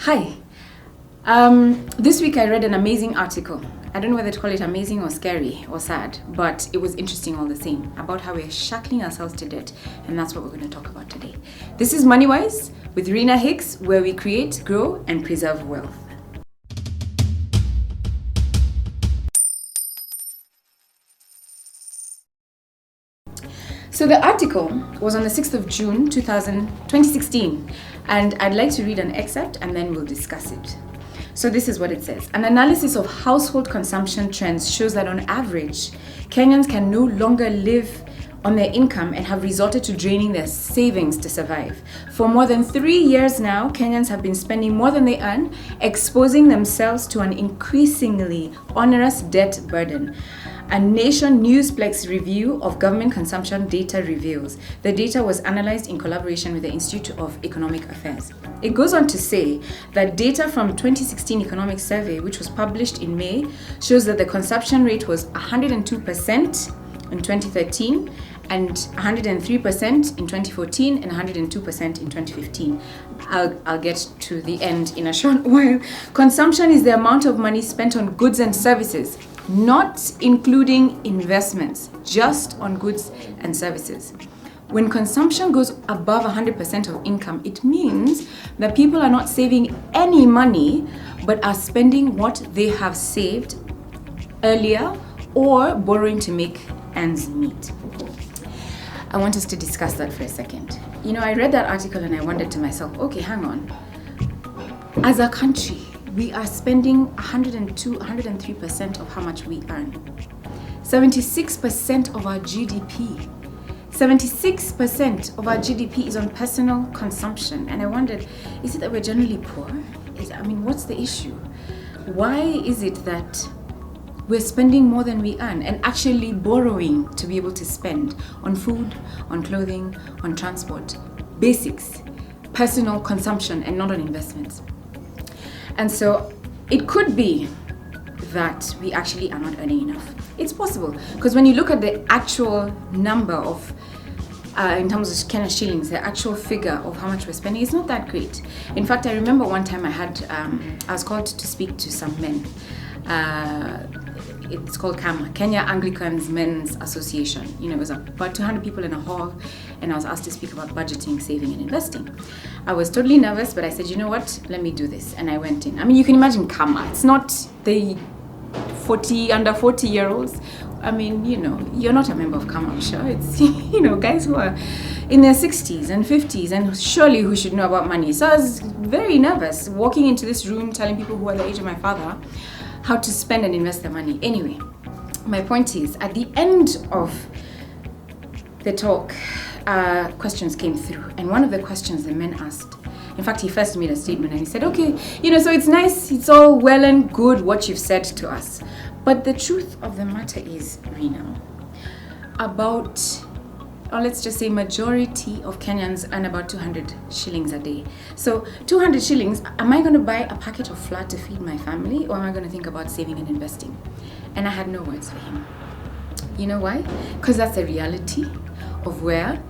Hi. This week I read an amazing article. I don't know whether to call it amazing or scary or sad, but it was interesting all the same about how we're shackling ourselves to debt, and that's what we're going to talk about today. This is MoneyWise with Rina Hicks, where we create, grow, and preserve wealth. So the article was on the 6th of June 2016, and I'd like to read an excerpt and then we'll discuss it. So this is what it says. An analysis of household consumption trends shows that on average, Kenyans can no longer live on their income and have resorted to draining their savings to survive. For more than 3 years now, Kenyans have been spending more than they earn, exposing themselves to an increasingly onerous debt burden. A Nation Newsplex review of government consumption data reveals. The data was analyzed in collaboration with the Institute of Economic Affairs. It goes on to say that data from 2016 economic survey, which was published in May, shows that the consumption rate was 102% in 2013 and 103% in 2014 and 102% in 2015. I'll get to the end in a short while. Consumption is the amount of money spent on goods and services, not including investments, just on goods and services. When consumption goes above 100% of income, it means that people are not saving any money, but are spending what they have saved earlier or borrowing to make ends meet. I want us to discuss that for a second. You know, I read that article and I wondered to myself, okay, hang on. As a country, we are spending 103% of how much we earn. 76% of our GDP. 76% of our GDP is on personal consumption. And I wondered, is it that we're generally poor? What's the issue? Why is it that we're spending more than we earn and actually borrowing to be able to spend on food, on clothing, on transport, basics, personal consumption, and not on investments? And so it could be that we actually are not earning enough. It's possible, because when you look at the actual number of, in terms of Kenya shillings, the actual figure of how much we're spending is not that great. In fact, I remember one time I was called to speak to some men. It's called KAMA, Kenya Anglicans Men's Association. You know, it was about 200 people in a hall, and I was asked to speak about budgeting, saving, and investing. I was totally nervous, but I said, you know what, let me do this. And I went in. You can imagine KAMA. It's not the under 40-year-olds. You're not a member of KAMA, I'm sure. It's, guys who are in their 60s and 50s and surely who should know about money. So I was very nervous walking into this room telling people who are the age of my father how to spend and invest their money. Anyway, my point is, at the end of the talk, questions came through. And one of the questions the men asked, in fact, he first made a statement and he said, okay, so it's nice, it's all well and good what you've said to us. But the truth of the matter is, Rina, let's just say majority of Kenyans earn about 200 shillings a day. So 200 shillings, am I going to buy a packet of flour to feed my family, or am I going to think about saving and investing? And I had no words for him. You know why? Because that's the reality of where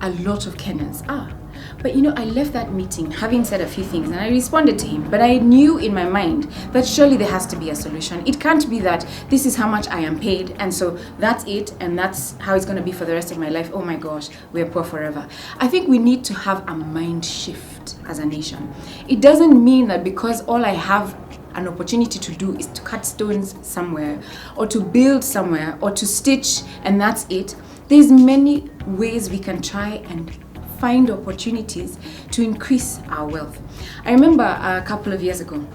a lot of Kenyans are. But I left that meeting having said a few things, and I responded to him, but I knew in my mind that surely there has to be a solution. It can't be that this is how much I am paid, and so that's it, and that's how it's going to be for the rest of my life. Oh my gosh, we're poor forever. I think we need to have a mind shift as a nation. It doesn't mean that because all I have an opportunity to do is to cut stones somewhere, or to build somewhere, or to stitch, and that's it. There's many ways we can try and find opportunities to increase our wealth. I remember a couple of years ago,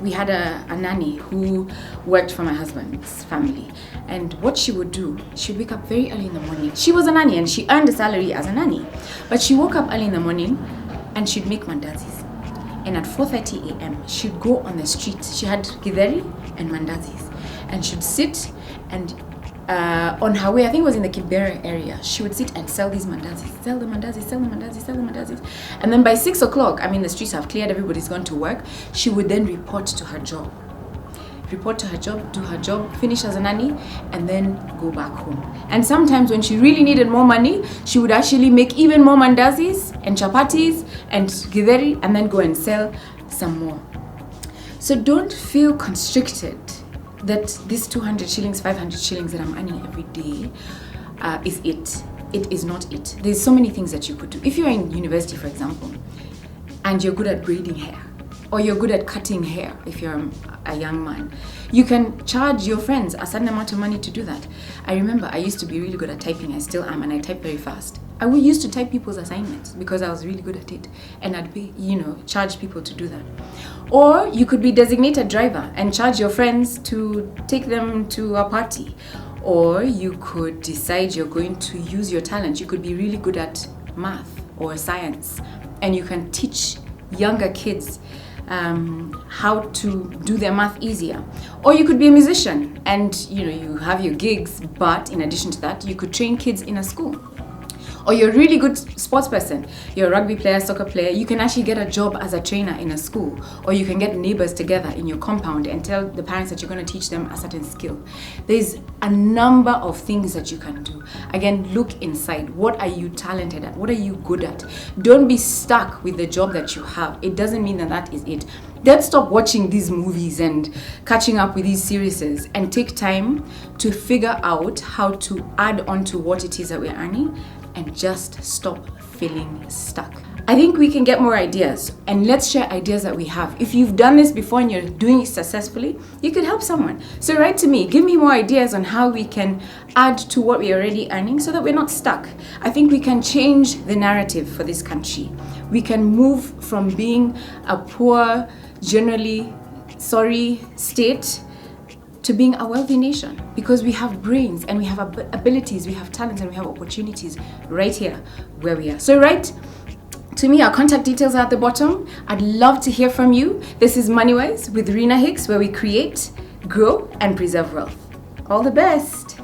we had a nanny who worked for my husband's family. And what she would do, she'd wake up very early in the morning. She was a nanny and she earned a salary as a nanny. But she woke up early in the morning and she'd make mandazis. And at 4:30 a.m., she'd go on the streets. She had githeri and mandazis. And she'd sit and on her way, I think it was in the Kibera area, she would sit and sell these mandazis, sell the mandazis. And then by 6 o'clock, the streets have cleared, everybody's gone to work. She would then report to her job. report to her job, do her job, finish as a nanny, and then go back home. And sometimes when she really needed more money, she would actually make even more mandazis and chapatis and githeri and then go and sell some more. So don't feel constricted that this 200 shillings, 500 shillings that I'm earning every day is it. It is not it. There's so many things that you could do. If you're in university, for example, and you're good at braiding hair, or you're good at cutting hair if you're a young man, you can charge your friends a certain amount of money to do that. I remember I used to be really good at typing. I still am, and I type very fast. I would used to type people's assignments because I was really good at it, and I'd be, charge people to do that. Or you could be designated driver and charge your friends to take them to a party. Or you could decide you're going to use your talent. You could be really good at math or science, and you can teach younger kids how to do their math easier. Or you could be a musician and you have your gigs, but in addition to that, you could train kids in a school. Or you're a really good sports person, you're a rugby player, soccer player, you can actually get a job as a trainer in a school. Or you can get neighbors together in your compound and tell the parents that you're going to teach them a certain skill. There's a number of things that you can do. Again, look inside. What are you talented at? What are you good at? Don't be stuck with the job that you have. It doesn't mean that is it. Let's stop watching these movies and catching up with these series and take time to figure out how to add on to what it is that we're earning and just stop feeling stuck. I think we can get more ideas, and let's share ideas that we have. If you've done this before and you're doing it successfully, you could help someone. So write to me, give me more ideas on how we can add to what we're already earning so that we're not stuck. I think we can change the narrative for this country. We can move from being a poor, generally sorry state to being a wealthy nation, because we have brains and we have abilities, we have talents, and we have opportunities right here where we are. So write to me. Our contact details are at the bottom. I'd love to hear from you. This is Moneywise with Rina Hicks, where we create, grow, and preserve wealth. All the best.